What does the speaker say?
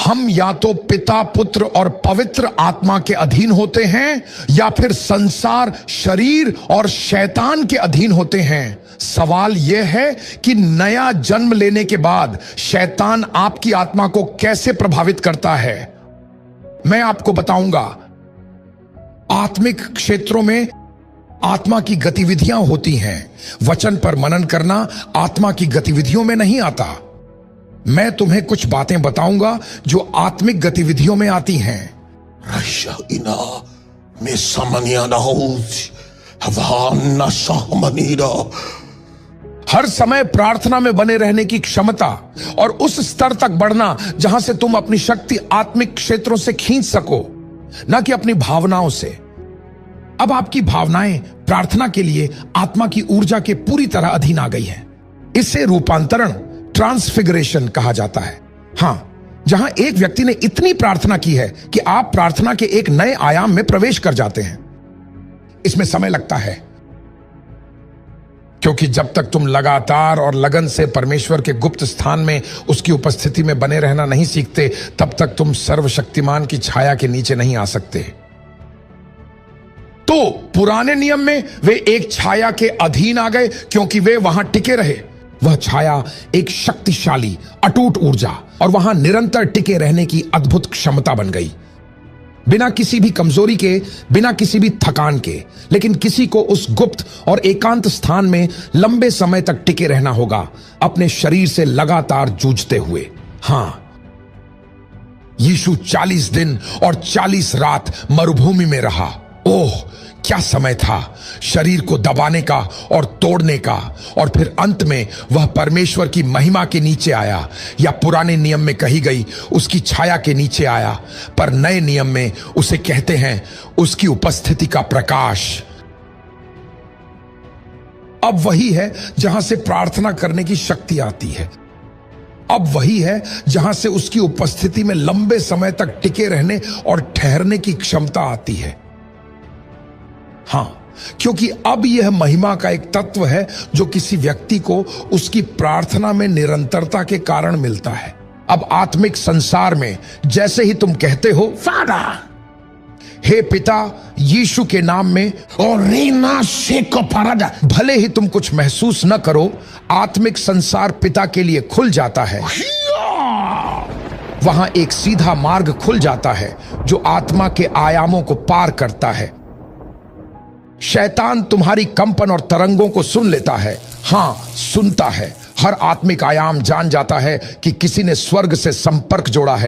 हम या तो पिता, पुत्र और पवित्र आत्मा के अधीन होते हैं या फिर संसार, शरीर और शैतान के अधीन होते हैं। सवाल यह है कि नया जन्म लेने के बाद शैतान आपकी आत्मा को कैसे प्रभावित करता है। मैं आपको बताऊंगा। आत्मिक क्षेत्रों में आत्मा की गतिविधियां होती हैं। वचन पर मनन करना आत्मा की गतिविधियों में नहीं आता। मैं तुम्हें कुछ बातें बताऊंगा जो आत्मिक गतिविधियों में आती हैं। हर समय प्रार्थना में बने रहने की क्षमता और उस स्तर तक बढ़ना जहां से तुम अपनी शक्ति आत्मिक क्षेत्रों से खींच सको, न कि अपनी भावनाओं से। अब आपकी भावनाएं प्रार्थना के लिए आत्मा की ऊर्जा के पूरी तरह अधीन आ गई हैं। इसे रूपांतरण, ट्रांसफिगरेशन कहा जाता है। हां, जहां एक व्यक्ति ने इतनी प्रार्थना की है कि आप प्रार्थना के एक नए आयाम में प्रवेश कर जाते हैं। इसमें समय लगता है, क्योंकि जब तक तुम लगातार और लगन से परमेश्वर के गुप्त स्थान में उसकी उपस्थिति में बने रहना नहीं सीखते, तब तक तुम सर्वशक्तिमान की छाया के नीचे नहीं आ सकते। तो पुराने नियम में वे एक छाया के अधीन आ गए क्योंकि वे वहां टिके रहे। वह छाया एक शक्तिशाली, अटूट ऊर्जा और वहां निरंतर टिके रहने की अद्भुत क्षमता बन गई, बिना किसी भी कमजोरी के, बिना किसी भी थकान के। लेकिन किसी को उस गुप्त और एकांत स्थान में लंबे समय तक टिके रहना होगा, अपने शरीर से लगातार जूझते हुए। हां, यीशु 40 दिन और 40 रात मरुभूमि में रहा। ओह, क्या समय था शरीर को दबाने का और तोड़ने का। और फिर अंत में वह परमेश्वर की महिमा के नीचे आया, या पुराने नियम में कही गई उसकी छाया के नीचे आया, पर नए नियम में उसे कहते हैं उसकी उपस्थिति का प्रकाश। अब वही है जहां से प्रार्थना करने की शक्ति आती है। अब वही है जहां से उसकी उपस्थिति में लंबे समय तक टिके रहने और ठहरने की क्षमता आती है। हां, क्योंकि अब यह महिमा का एक तत्व है जो किसी व्यक्ति को उसकी प्रार्थना में निरंतरता के कारण मिलता है। अब आत्मिक संसार में जैसे ही तुम कहते हो, फादर, हे पिता, यीशु के नाम में, और रीना शेको पराजा, भले ही तुम कुछ महसूस न करो, आत्मिक संसार पिता के लिए खुल जाता है। वहां एक सीधा मार्ग खुल जाता है जो आत्मा के आयामों को पार करता है। शैतान तुम्हारी कंपन और तरंगों को सुन लेता है। हां, सुनता है। हर आत्मिक आयाम जान जाता है कि किसी ने स्वर्ग से संपर्क जोड़ा है।